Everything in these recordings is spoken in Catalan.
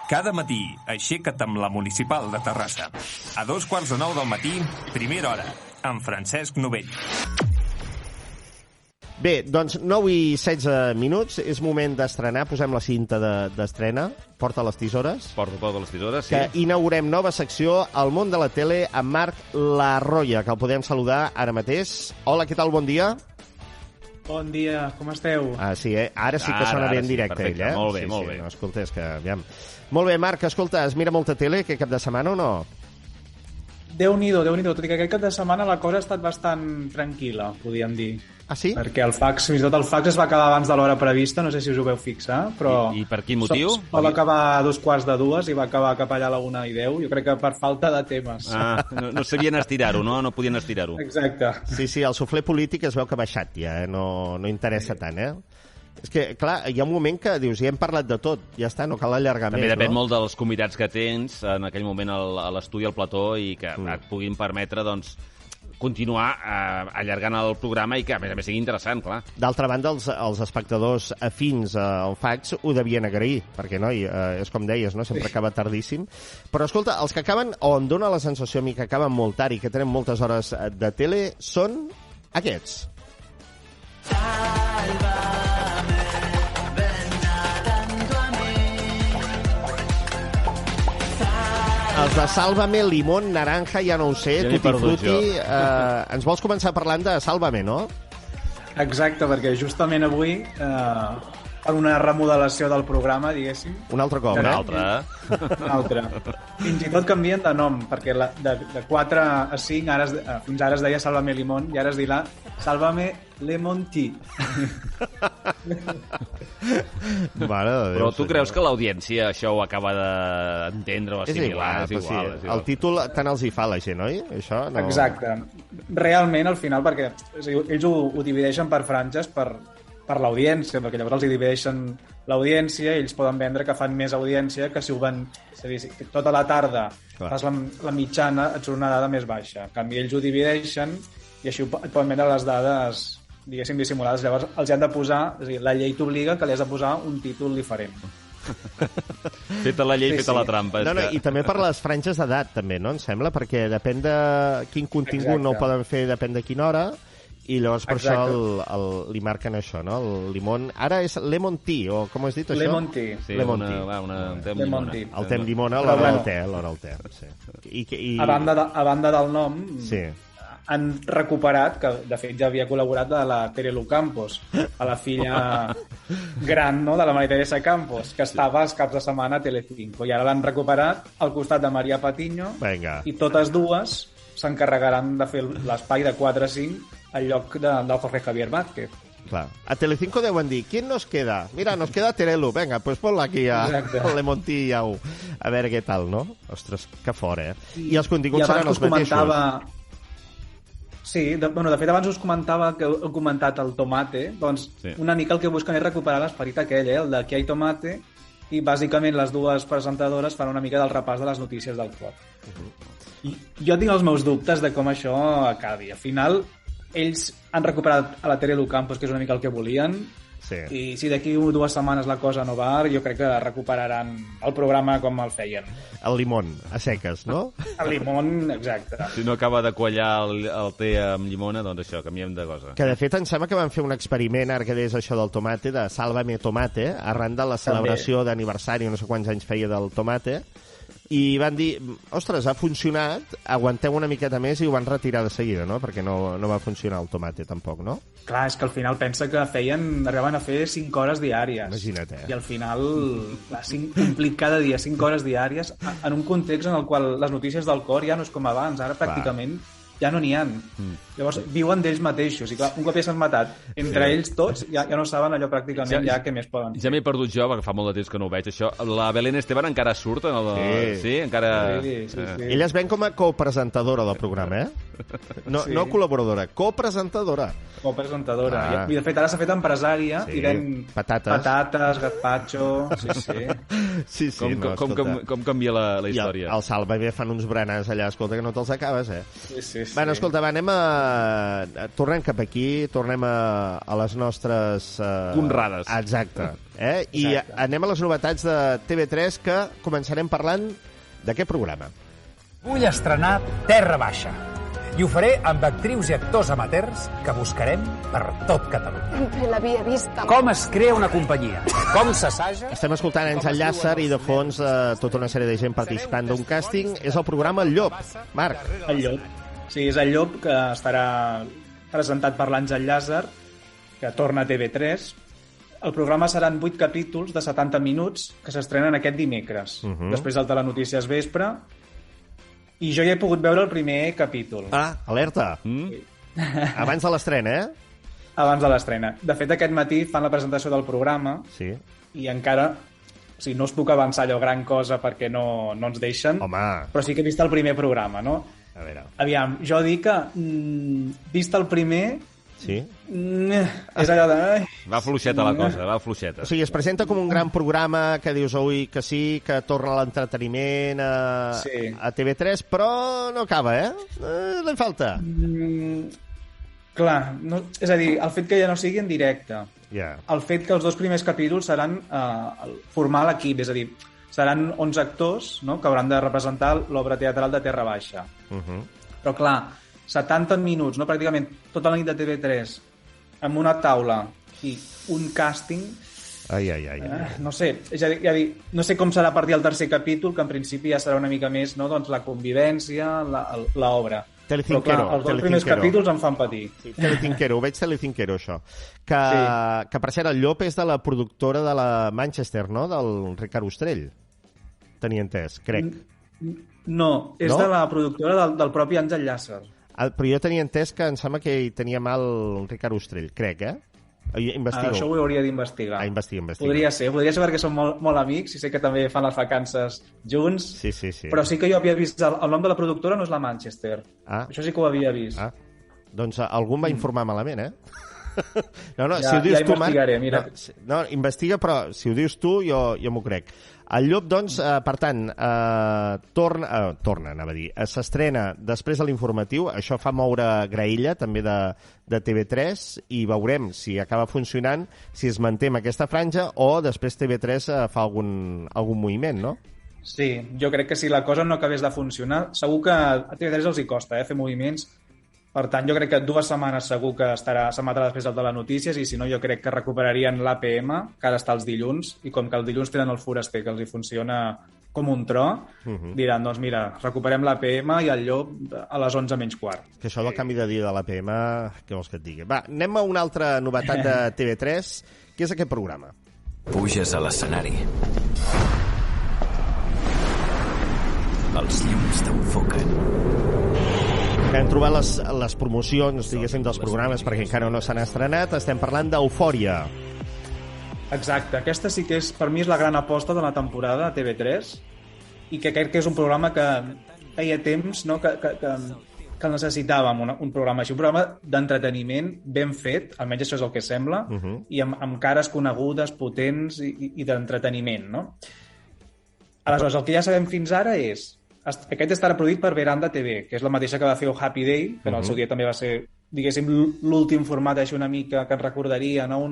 Cada matí, aixeca't amb la Municipal de Terrassa. A 8:45 del matí, primera hora, amb Francesc Novell. Bé, doncs 9:16, és moment d'estrenar. Posem la cinta d'estrena. Porta les tisores. Porta les tisores, sí. Que inaugurem nova secció al món de la tele amb Marc Larroya, que el podem saludar ara mateix. Hola, què tal? Bon dia. Bon dia, com esteu? Ah, sí, Ara sí que sona bé en directe, perfecte, ell, molt bé, sí, molt sí, bé. No, escolta, és que, aviam. Molt bé, Marc, escolta, es mira molta tele aquest cap de setmana o no? Déu-n'hi-do, tot i que aquest cap de setmana la cosa ha estat bastant tranquil·la, podríem dir. Ah, sí? Perquè el fax, fins i tot el fax es va acabar abans de l'hora prevista, no sé si us ho veu fixar, però... I per quin motiu? Va acabar a 2:45 i va acabar cap allà a la 1:10, jo crec que per falta de temes. Ah, no sabien estirar-ho, no? No podien estirar-ho. Exacte. Sí, el suflé polític es veu que ha baixat ja, no interessa tant, És que, clar, hi ha un moment que dius, ja hem parlat de tot, ja està, no cal allargar També més, depèn no? molt dels convidats que tens en aquell moment a l'estudi, al plató, i que et puguin permetre, doncs, continuar allargant el programa i que, a més sigui interessant, clar. D'altra banda, els espectadors afins al fax ho devien agrair, perquè, noi, és com deies, no? Sempre acaba tardíssim. Però, escolta, els que acaben, o em dóna la sensació a mi que acaben molt tard i que tenen moltes hores de tele, són aquests. Els de Sálvame, Limón, Naranja, ja no ho sé, Ja n'he Tutti perdut Frutti. Ens vols començar parlant de Sálvame, no? Exacte, perquè justament avui, per una remodelació del programa, diguéssim... Un altre cop, Una altra. Una altra. Fins i tot canvien de nom, perquè de 4 a 5 fins ara es deia Sálvame Limón i ara es dirà Sálvame Lemon Tea. Mare de Déu, Però tu creus que l'audiència això ho acaba d'entendre o és assimilar? igual. El títol tant els hi fa a la gent, oi? Això no... Exacte. Realment, al final, perquè ells ho divideixen per franges per l'audiència, perquè llavors els hi divideixen l'audiència i ells poden vendre que fan més audiència que si ho van... És a dir, si tota la tarda fas la mitjana, et surt una dada més baixa. En canvi, ells ho divideixen i així et poden vendre les dades, diguéssim, dissimulades. Llavors els hi han de posar... És a dir, la llei t'obliga que li has de posar un títol diferent. Feta la llei, feta la trampa. No, i també per les franges d'edat, també, no? Em sembla, perquè depèn de quin contingut no ho poden fer, depèn de quina hora, i llavors per això li marquen això, no? El limón... Ara és lemon tea, o com has dit això? Lemon tea. Sí, lemon tea. un tem Lemon llimona. tea. El tem llimona a l'hora del te, sí. A banda del nom, Sí. han recuperat, que de fet ja havia col·laborat de la Terelu Campos, a la filla gran, no?, de la Maria Teresa Campos, que estava els caps de setmana a Telecinco, i ara l'han recuperat al costat de Maria Patiño. Vinga. I totes dues s'encarregaran de fer l'espai de 4 a 5 al lloc del Jorge Javier Vázquez. Clar. A Telecinco deuen dir, ¿quién nos queda? Mira, nos queda Terelu, venga, pues ponla aquí a Lemon Tea i au. A veure què tal, no? Ostres, que fort, I els continguts seran els mateixos. Sí, de fet, abans us comentava que heu comentat el tomate, doncs una mica el que busquen és recuperar l'esperit aquell, el de que hi ha tomate, i bàsicament les dues presentadores fan una mica del repàs de les notícies del cop. I jo tinc els meus dubtes de com això acabi. Al final, ells han recuperat a la Terelu Campos, que és una mica el que volien, i si d'aquí 2 setmanes la cosa no va, jo crec que recuperaran el programa com el feien. El limón, a seques, no? El limón, exacte. Si no acaba de quallar el te amb llimona, doncs això, canviem de cosa. Que de fet em sembla que van fer un experiment, ara que deies això del tomate, de Sálvame Tomate, arran de la celebració d'aniversari, no sé quants anys feia del tomate, i van dir, ostres, ha funcionat, aguanteu una miqueta més, i ho van retirar de seguida, no? Perquè no va funcionar el tomate, tampoc, no? Clar, és que al final pensa que arribaven a fer 5 hores diàries. Imagina't, I al final, complir cada dia 5 hores diàries en un context en el qual les notícies del cor ja no és com abans, ara pràcticament ja no n'hi ha. Llavors, viuen d'ells mateixos, i clar, un cop ja s'han matat entre ells tots, ja no saben allò pràcticament ja què més poden fer. Ja m'he perdut jo, perquè fa molt de temps que no ho veig, això. La Belén Esteban encara surt? Sí, encara... Sí. Ella es ven com a copresentadora del programa, No col·laboradora, copresentadora. Copresentadora. I de fet ara s'ha fet empresària i ven patates, gazpacho... Sí. Com canvia la història. I al Sálvame fan uns berenars allà, escolta, que no te'ls acabes, Sí. Bueno, escolta, va, tornem cap aquí, tornem a les nostres... Conrades. Exacte. I anem a les novetats de TV3, que començarem parlant d'aquest programa. Vull estrenar Terra Baixa. I ho faré amb actrius i actors amateurs que buscarem per tot Catalunya. Sempre l'havia vista. Com es crea una companyia? Com s'assaja? Estem escoltant Àngel Llàcer i de fons tota una sèrie de gent participant d'un càsting. És el programa El Llop. Marc. El Llop. Sí, és El Llop, que estarà presentat per l'Àngel Llàcer, que torna a TV3. El programa seran 8 capítols de 70 minuts que s'estrenen aquest dimecres. Després del Telenotícies Vespre. I jo ja he pogut veure el primer capítol. Alerta. Abans de l'estrena, Abans de l'estrena. De fet, aquest matí fan la presentació del programa i encara... O sigui, no us puc avançar allò gran cosa perquè no ens deixen, però sí que he vist el primer programa, no? A veure. Aviam, jo dic que, vist el primer... Sí. És allò de... Va fluixeta la cosa, va fluixeta. O sigui, es presenta com un gran programa que dius, ui, que sí, que torna l'entreteniment a TV3, però no acaba, li falta. Clar, no, és a dir, el fet que ja no sigui en directe, el fet que els 2 primers capítols seran formar l'equip, és a dir, seran 11 actors, no?, que hauran de representar l'obra teatral de Terra Baixa. Però clar, 70 minuts, no? Pràcticament tota la nit de TV3 amb una taula i un càsting... no sé, és a dir, no sé com serà a partir del tercer capítol, que en principi ja serà una mica més, no? Doncs la convivència, l'obra. Però clar, els 2 primers capítols em fan patir. Telecinquero, ho veig Telecinquero, això. Que per cert, el Llop és de la productora de la Manchester, no? Del Ricard Ostrell. Tenia entès, crec. No, és de la productora del propi Àngel Llàcer. Però jo tenia entès que em sembla que hi tenia mal Ricard Ostrell, crec, Investigo. Això ho hauria d'investigar. Investiga. Podria ser perquè són molt amics i sé que també fan les vacances junts. Sí. Però sí que jo havia vist el nom de la productora no és la Manchester. Això sí que ho havia vist. Doncs algú em va informar malament, No, si ho dius tu, Marc... Mira. No, investiga, però si ho dius tu, jo m'ho crec. El Llop, doncs, per tant, torna, anava a dir, s'estrena després de l'informatiu, això fa moure graella, també de TV3, i veurem si acaba funcionant, si es manté amb aquesta franja, o després TV3 fa algun moviment, no? Sí, jo crec que si la cosa no acabés de funcionar, segur que a TV3 els hi costa, fer moviments. Per tant, jo crec que 2 setmanes segur que s'emetrà després del Telenotícies, i si no, jo crec que recuperarien l'APM, que ara està els dilluns, i com que els dilluns tenen el Foraster, que els hi funciona com un tro, diran, doncs mira, recuperem l'APM i el Llop a les 11 menys quart. Que això del canvi de dia de l'APM, què vols que et digui? Va, anem a una altra novetat de TV3, que és aquest programa. Puges a l'escenari. Els llums t'enfoquen. Hem trobat les promocions, diguéssim, dels programes, perquè encara no s'han estrenat. Estem parlant d'Eufòria. Exacte. Aquesta sí que per mi és la gran aposta de la temporada a TV3, i que crec que és un programa que feia temps, no?, que necessitàvem un programa així, un programa d'entreteniment ben fet, almenys això és el que sembla, i amb cares conegudes, potents i d'entreteniment, no? Aleshores, el que ja sabem fins ara és... Aquest estarà produït per Veranda TV, que és la mateixa que va fer Happy Day, que en el seu dia també va ser, diguéssim, l'últim format així una mica que ens recordaria, no?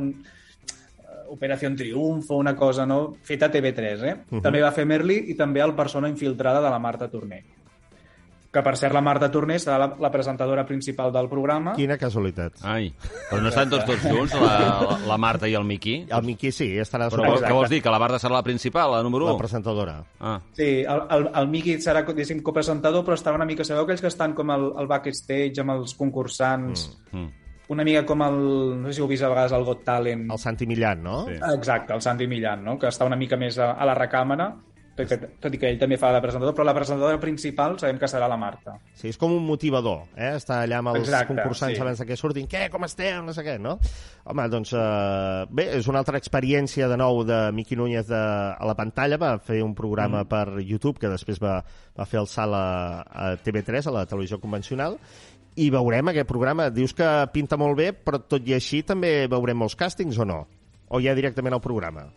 Operació Triunfo, una cosa, no?, feta a TV3, També va fer Merli i també el Persona infiltrada de la Marta Torner. Que, per cert, la Marta Torner serà la presentadora principal del programa. Quina casualitat. Ai, però no estan tots junts, la Marta i el Miqui? El Miqui sí, estarà... Però què vols dir, que la Marta serà la principal, la número 1? La presentadora. Sí, el Miqui serà, diguéssim, copresentador, però estarà una mica... Sabeu aquells que estan com al backstage amb els concursants? Una mica com no sé si heu vist a vegades el Got Talent. El Santi Millán, no? Sí. Exacte, el Santi Millán, no?, que està una mica més a la recàmera, tot i que ell també fa de presentador, però la presentadora principal sabem que serà la Marta. Sí, és com un motivador, Està allà amb els concursants abans que surtin. Què, com esteu? No sé què, no? Home, doncs, bé, és una altra experiència de nou de Miqui Núñez a la pantalla. Va fer un programa per YouTube que després va fer el salt a TV3, a la televisió convencional, i veurem aquest programa. Dius que pinta molt bé, però tot i així també veurem molts càstings o no? O ja directament al programa?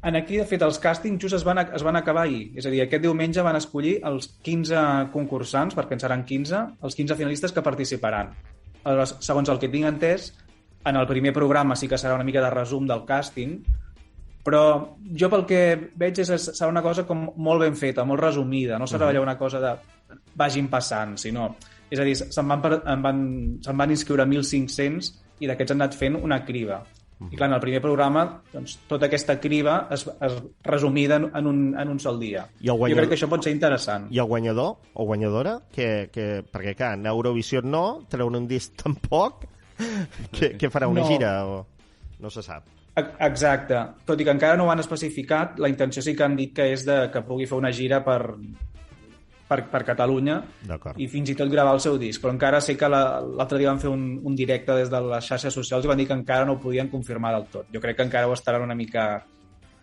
Aquí, de fet, els càstings just es van acabar ahir. És a dir, aquest diumenge van escollir els 15 concursants, perquè en seran 15, els 15 finalistes que participaran. Aleshores, segons el que tinc entès, en el primer programa sí que serà una mica de resum del càsting, però jo pel que veig serà una cosa com molt ben feta, molt resumida, no serà allò una cosa de vagin passant, sinó... És a dir, se'n van inscriure 1.500 i d'aquests han anat fent una criba. I clar, en el primer programa, doncs, tota aquesta criba es resumida en un sol dia. Jo crec que això pot ser interessant. I el guanyador o guanyadora? Perquè, clar, en Eurovisió no, treure un disc tampoc, què farà, una gira? O... No se sap. Exacte. Tot i que encara no ho han especificat, la intenció sí que han dit que és que pugui fer una gira per Catalunya i fins i tot gravar el seu disc, però encara sé que l'altre dia van fer un directe des de les xarxes socials i van dir que encara no ho podien confirmar del tot. Jo crec que encara ho estaran una mica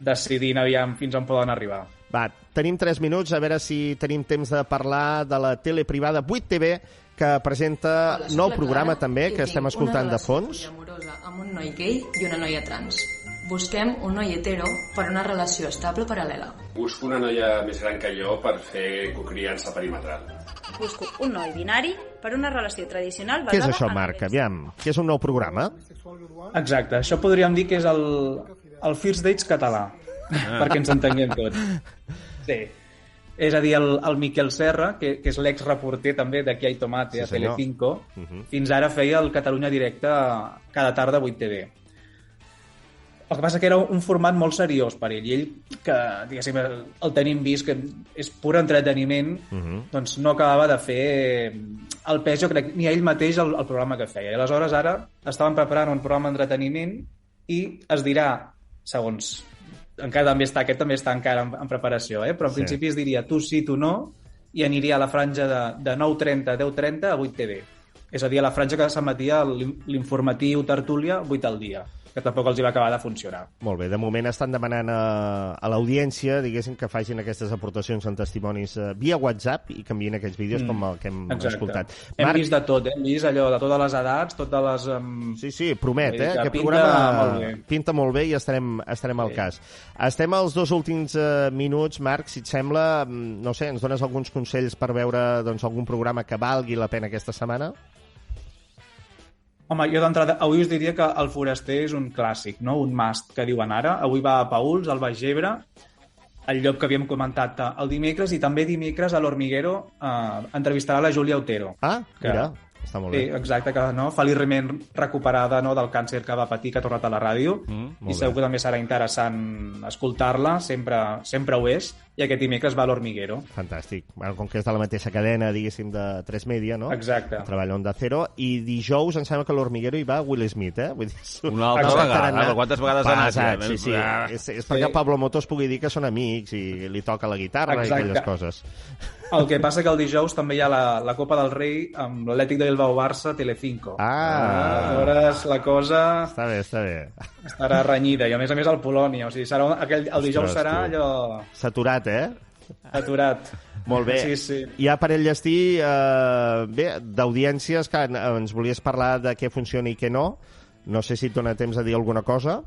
decidint aviam fins on poden arribar. Va, tenim 3 minuts, a veure si tenim temps de parlar de la tele privada 8TV, que presenta nou programa també, que estem escoltant de fons. Una relació poliamorosa amb un noi gay i una noia trans. Busquem un noi hetero per una relació estable paral·lela. Busco una noia més gran que jo per fer cocriança perimetral. Busco un noi binari per una relació tradicional basada... Què és això, Marc? Aviam, què és un nou programa? Exacte, això podríem dir que és el First Dates català, perquè ens entenguem tots. Sí. És a dir, el Miquel Serra, que és l'exreporter també d'Aquí hay tomate a Telecinco, fins ara feia el Catalunya Directe cada tarda a 8TV. El que passa que era un format molt seriós per ell, i ell, que diguéssim, el tenim vist, que és pur entreteniment, doncs no acabava de fer el pes, jo crec, ni ell mateix el programa que feia. I aleshores ara estaven preparant un programa d'entreteniment i es dirà, segons... Encara aquest també està encara en preparació, però en principi es diria tu sí, tu no, i aniria a la franja de 9:30 a 10:30 a 8TV. És a dir, a la franja que s'emetia l'informatiu Tertúlia 8 al dia, que tampoc els hi va acabar de funcionar. Molt bé, de moment estan demanant a l'audiència, diguéssim, que facin aquestes aportacions en testimonis via WhatsApp i canviïn aquests vídeos com el que hem escoltat. Hem vist de tot, hem vist allò de totes les edats, totes les... Sí, promet, aquest programa pinta molt bé i estarem al cas. Estem als 2 últims minuts, Marc, si et sembla, no sé, ens dones alguns consells per veure algun programa que valgui la pena aquesta setmana? Home, jo d'entrada, avui us diria que El Foraster és un clàssic, no? Un must, que diuen ara. Avui va a Pauls, al Baix Ebre, el lloc que havíem comentat el dimecres, i també dimecres a l'Hormiguero entrevistarà la Júlia Otero. Mira, està molt bé. Sí, exacte, que feliçment recuperada del càncer que va patir, que ha tornat a la ràdio, i segur que també serà interessant escoltar-la, sempre ho és, i aquest dimecres va a l'Hormiguero. Fantàstic. Com que és de la mateixa cadena, diguéssim, de 3 Media, no? Exacte. Treballa Onda Cero, i dijous em sembla que a l'Hormiguero hi va Will Smith, Vull dir, una altra vegada, quantes vegades ha anat? Sí. És perquè Pablo Motos pugui dir que són amics i li toca la guitarra i aquelles coses. El que passa que el dijous també hi ha la Copa del Rei amb l'Atlètic de Bilbao-Barça Telecinco. Aleshores la cosa... Està bé. Estarà renyida, i a més el Polònia. O sigui, el dijous serà allò... Saturat, Saturat. Molt bé. Sí. Hi ha per enllestir, d'audiències, que ens volies parlar de què funciona i què no. No sé si et dona temps a dir alguna cosa.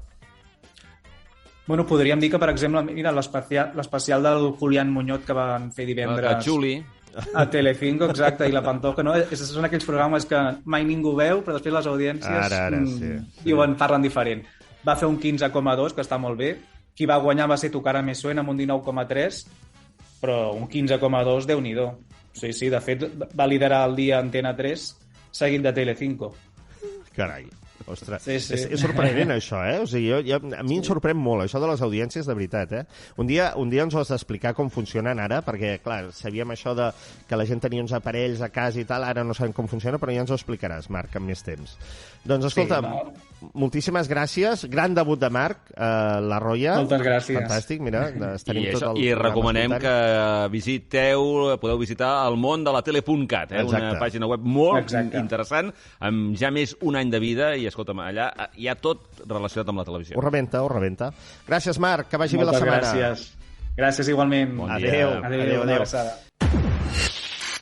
Bueno, podríem dir que, per exemple, mira, l'especial del Julián Muñoz que van fer divendres... Xuli. A Telecinco, exacte, i la Pantoja, no? Són aquells programes que mai ningú veu, però després les audiències parlen diferent. Va fer un 15,2, que està molt bé. Qui va guanyar va ser Tu cara me suena amb un 19,3, però un 15,2, Déu-n'hi-do. Sí, de fet, va liderar el dia Antena 3, seguit de Telecinco. Carai. Ostres, sí. És sorprenent això, O sigui, a mi em sorprèn molt això de les audiències, de veritat, Un dia ens ho has d'explicar com funcionen ara, perquè, clar, sabíem això de que la gent tenia uns aparells a casa i tal, ara no sabem com funciona, però ja ens ho explicaràs, Marc, amb més temps. Doncs, escolta, moltíssimes gràcies. Gran debut de Marc, La Roya. Moltes gràcies. Fantàstic, mira, tenim tot el... I recomanem que podeu visitar el món de la tele.cat, una pàgina web molt interessant, amb ja més un any de vida, i escolta'm, allà hi ha tot relacionat amb la televisió. Ho rebenta. Gràcies, Marc, que vagi bé la setmana. Gràcies igualment. Bon dia. Adéu.